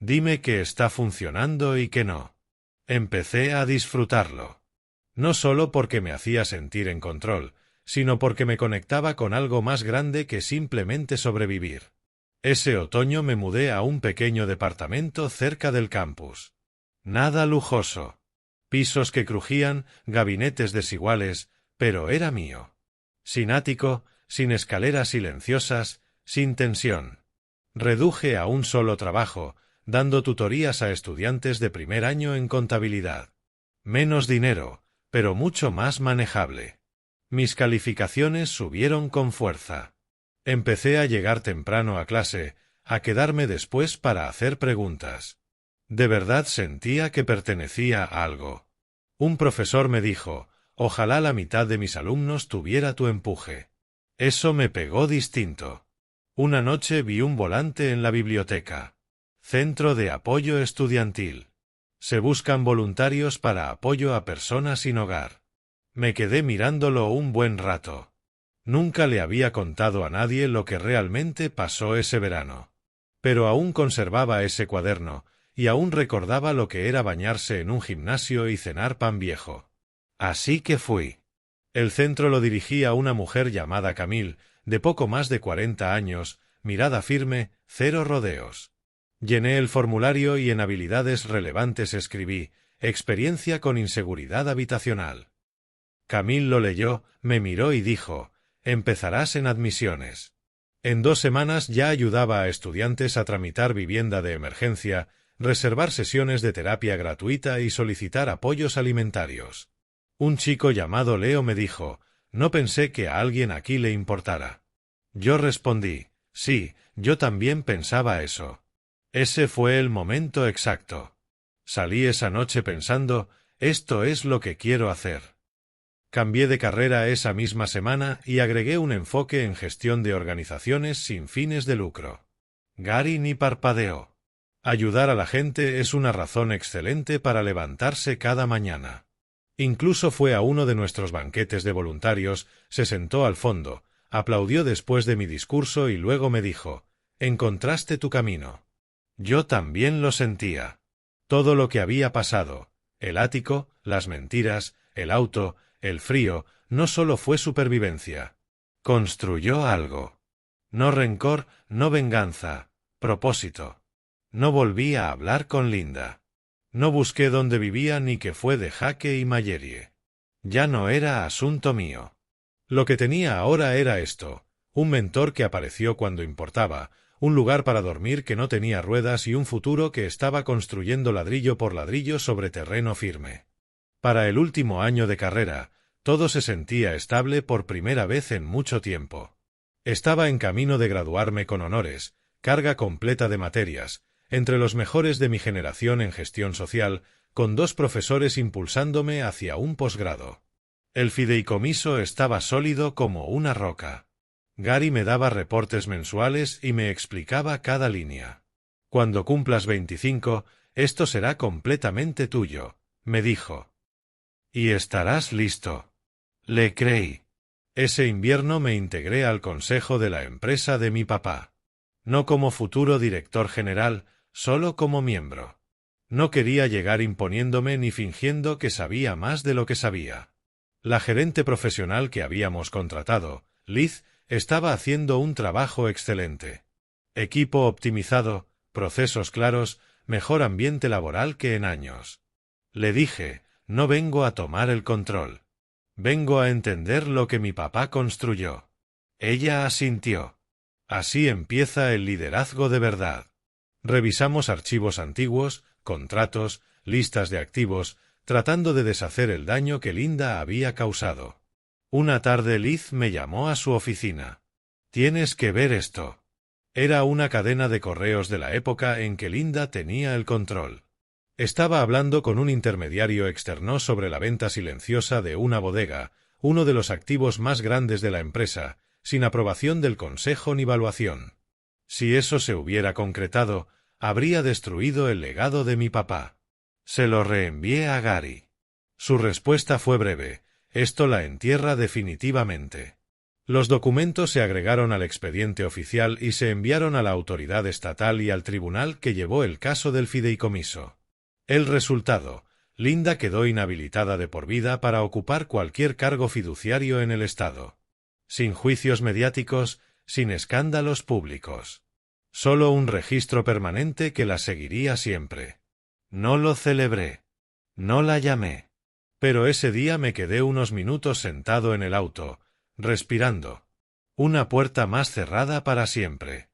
Dime que está funcionando y que no». Empecé a disfrutarlo. No solo porque me hacía sentir en control, sino porque me conectaba con algo más grande que simplemente sobrevivir. Ese otoño me mudé a un pequeño departamento cerca del campus. Nada lujoso. Pisos que crujían, gabinetes desiguales, pero era mío. Sin ático, sin escaleras silenciosas, sin tensión. Reduje a un solo trabajo, dando tutorías a estudiantes de primer año en contabilidad. Menos dinero, pero mucho más manejable. Mis calificaciones subieron con fuerza. Empecé a llegar temprano a clase, a quedarme después para hacer preguntas. De verdad sentía que pertenecía a algo. Un profesor me dijo: «Ojalá la mitad de mis alumnos tuviera tu empuje». Eso me pegó distinto. Una noche vi un volante en la biblioteca. Centro de Apoyo Estudiantil. Se buscan voluntarios para apoyo a personas sin hogar. Me quedé mirándolo un buen rato. Nunca le había contado a nadie lo que realmente pasó ese verano. Pero aún conservaba ese cuaderno, y aún recordaba lo que era bañarse en un gimnasio y cenar pan viejo. Así que fui. El centro lo dirigía una mujer llamada Camille, de poco más de 40 años, mirada firme, cero rodeos. Llené el formulario y en habilidades relevantes escribí: «Experiencia con inseguridad habitacional». Camille lo leyó, me miró y dijo: «Empezarás en admisiones». En 2 semanas ya ayudaba a estudiantes a tramitar vivienda de emergencia, reservar sesiones de terapia gratuita y solicitar apoyos alimentarios. Un chico llamado Leo me dijo: «No pensé que a alguien aquí le importara». Yo respondí: «Sí, yo también pensaba eso». Ese fue el momento exacto. Salí esa noche pensando: «Esto es lo que quiero hacer». Cambié de carrera esa misma semana y agregué un enfoque en gestión de organizaciones sin fines de lucro. Gary ni parpadeó. Ayudar a la gente es una razón excelente para levantarse cada mañana. Incluso fue a uno de nuestros banquetes de voluntarios, se sentó al fondo, aplaudió después de mi discurso y luego me dijo: «Encontraste tu camino». Yo también lo sentía. Todo lo que había pasado, el ático, las mentiras, el auto, el frío, no solo fue supervivencia. Construyó algo. No rencor, no venganza, propósito. No volví a hablar con Linda. No busqué dónde vivía ni qué fue de Jaque y Mayerie. Ya no era asunto mío. Lo que tenía ahora era esto: un mentor que apareció cuando importaba, un lugar para dormir que no tenía ruedas y un futuro que estaba construyendo ladrillo por ladrillo sobre terreno firme. Para el último año de carrera, todo se sentía estable por primera vez en mucho tiempo. Estaba en camino de graduarme con honores, carga completa de materias, entre los mejores de mi generación en gestión social, con 2 profesores impulsándome hacia un posgrado. El fideicomiso estaba sólido como una roca. Gary me daba reportes mensuales y me explicaba cada línea. «Cuando cumplas 25, esto será completamente tuyo», me dijo. «Y estarás listo». Le creí. Ese invierno me integré al consejo de la empresa de mi papá. No como futuro director general, solo como miembro. No quería llegar imponiéndome ni fingiendo que sabía más de lo que sabía. La gerente profesional que habíamos contratado, Liz, estaba haciendo un trabajo excelente. Equipo optimizado, procesos claros, mejor ambiente laboral que en años. Le dije: «No vengo a tomar el control. Vengo a entender lo que mi papá construyó». Ella asintió. Así empieza el liderazgo de verdad. Revisamos archivos antiguos, contratos, listas de activos, tratando de deshacer el daño que Linda había causado. Una tarde Liz me llamó a su oficina. «Tienes que ver esto». Era una cadena de correos de la época en que Linda tenía el control. Estaba hablando con un intermediario externo sobre la venta silenciosa de una bodega, uno de los activos más grandes de la empresa, sin aprobación del consejo ni valuación. Si eso se hubiera concretado, habría destruido el legado de mi papá. Se lo reenvié a Gary. Su respuesta fue breve: «Esto la entierra definitivamente». Los documentos se agregaron al expediente oficial y se enviaron a la autoridad estatal y al tribunal que llevó el caso del fideicomiso. El resultado: Linda quedó inhabilitada de por vida para ocupar cualquier cargo fiduciario en el Estado. Sin juicios mediáticos, sin escándalos públicos. Solo un registro permanente que la seguiría siempre. No lo celebré. No la llamé. Pero ese día me quedé unos minutos sentado en el auto, respirando. Una puerta más cerrada para siempre.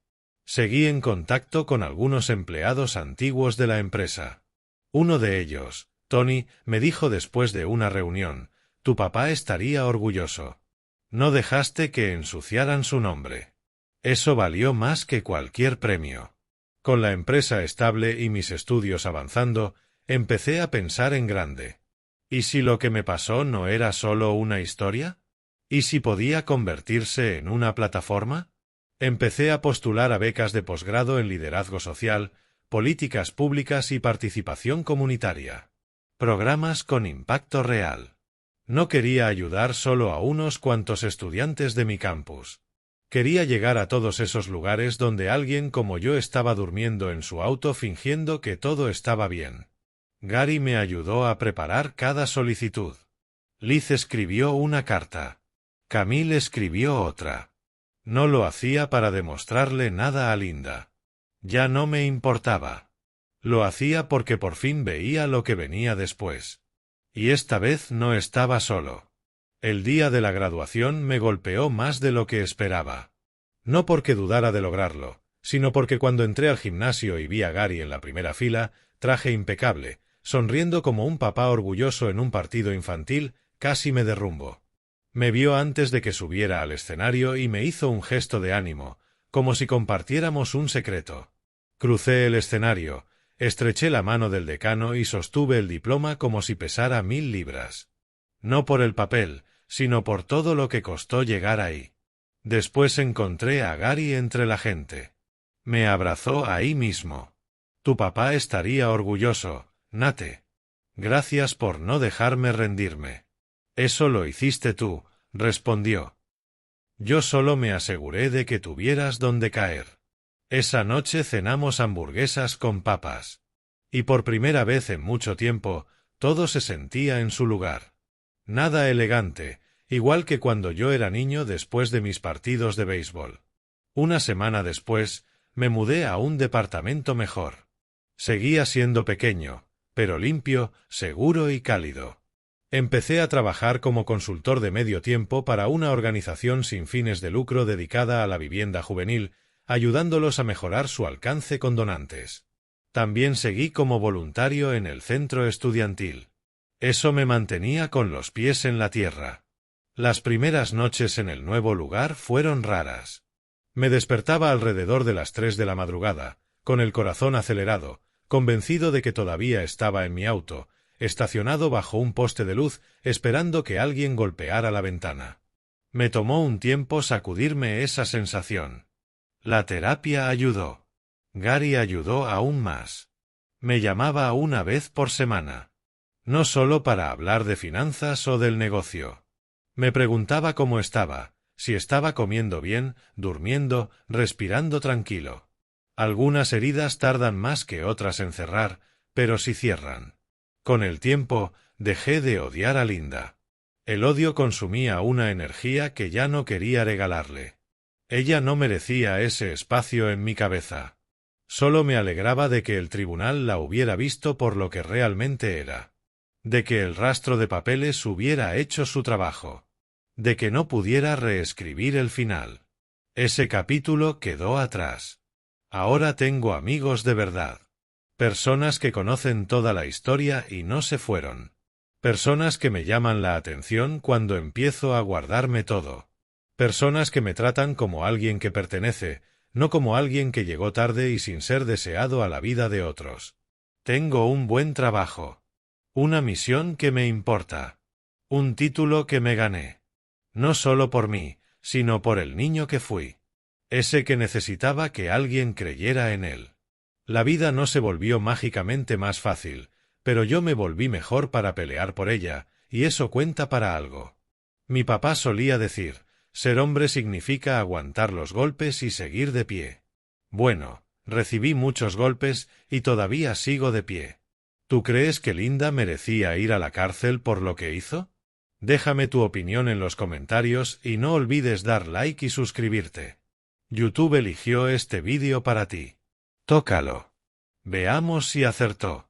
Seguí en contacto con algunos empleados antiguos de la empresa. Uno de ellos, Tony, me dijo después de una reunión: «Tu papá estaría orgulloso. No dejaste que ensuciaran su nombre. Eso valió más que cualquier premio». Con la empresa estable y mis estudios avanzando, empecé a pensar en grande. ¿Y si lo que me pasó no era solo una historia? ¿Y si podía convertirse en una plataforma? Empecé a postular a becas de posgrado en liderazgo social, políticas públicas y participación comunitaria. Programas con impacto real. No quería ayudar solo a unos cuantos estudiantes de mi campus. Quería llegar a todos esos lugares donde alguien como yo estaba durmiendo en su auto fingiendo que todo estaba bien. Gary me ayudó a preparar cada solicitud. Liz escribió una carta. Camille escribió otra. No lo hacía para demostrarle nada a Linda. Ya no me importaba. Lo hacía porque por fin veía lo que venía después. Y esta vez no estaba solo. El día de la graduación me golpeó más de lo que esperaba. No porque dudara de lograrlo, sino porque cuando entré al gimnasio y vi a Gary en la primera fila, traje impecable, sonriendo como un papá orgulloso en un partido infantil, casi me derrumbo. Me vio antes de que subiera al escenario y me hizo un gesto de ánimo, como si compartiéramos un secreto. Crucé el escenario, estreché la mano del decano y sostuve el diploma como si pesara 1000 libras. No por el papel, sino por todo lo que costó llegar ahí. Después encontré a Gary entre la gente. Me abrazó ahí mismo. «Tu papá estaría orgulloso, Nate. Gracias por no dejarme rendirme». «Eso lo hiciste tú», respondió. «Yo solo me aseguré de que tuvieras donde caer». Esa noche cenamos hamburguesas con papas. Y por primera vez en mucho tiempo, todo se sentía en su lugar. Nada elegante, igual que cuando yo era niño después de mis partidos de béisbol. Una semana después, me mudé a un departamento mejor. Seguía siendo pequeño, pero limpio, seguro y cálido. Empecé a trabajar como consultor de medio tiempo para una organización sin fines de lucro dedicada a la vivienda juvenil, ayudándolos a mejorar su alcance con donantes. También seguí como voluntario en el centro estudiantil. Eso me mantenía con los pies en la tierra. Las primeras noches en el nuevo lugar fueron raras. Me despertaba alrededor de las 3 de la madrugada, con el corazón acelerado, convencido de que todavía estaba en mi auto, estacionado bajo un poste de luz, esperando que alguien golpeara la ventana. Me tomó un tiempo sacudirme esa sensación. La terapia ayudó. Gary ayudó aún más. Me llamaba una vez por semana. No solo para hablar de finanzas o del negocio. Me preguntaba cómo estaba, si estaba comiendo bien, durmiendo, respirando tranquilo. Algunas heridas tardan más que otras en cerrar, pero sí cierran. Con el tiempo, dejé de odiar a Linda. El odio consumía una energía que ya no quería regalarle. Ella no merecía ese espacio en mi cabeza. Solo me alegraba de que el tribunal la hubiera visto por lo que realmente era. De que el rastro de papeles hubiera hecho su trabajo. De que no pudiera reescribir el final. Ese capítulo quedó atrás. Ahora tengo amigos de verdad. Personas que conocen toda la historia y no se fueron. Personas que me llaman la atención cuando empiezo a guardarme todo. Personas que me tratan como alguien que pertenece, no como alguien que llegó tarde y sin ser deseado a la vida de otros. Tengo un buen trabajo. Una misión que me importa. Un título que me gané. No solo por mí, sino por el niño que fui. Ese que necesitaba que alguien creyera en él. La vida no se volvió mágicamente más fácil, pero yo me volví mejor para pelear por ella, y eso cuenta para algo. Mi papá solía decir, ser hombre significa aguantar los golpes y seguir de pie. Bueno, recibí muchos golpes y todavía sigo de pie. ¿Tú crees que Linda merecía ir a la cárcel por lo que hizo? Déjame tu opinión en los comentarios y no olvides dar like y suscribirte. YouTube eligió este vídeo para ti. Tócalo. Veamos si acertó.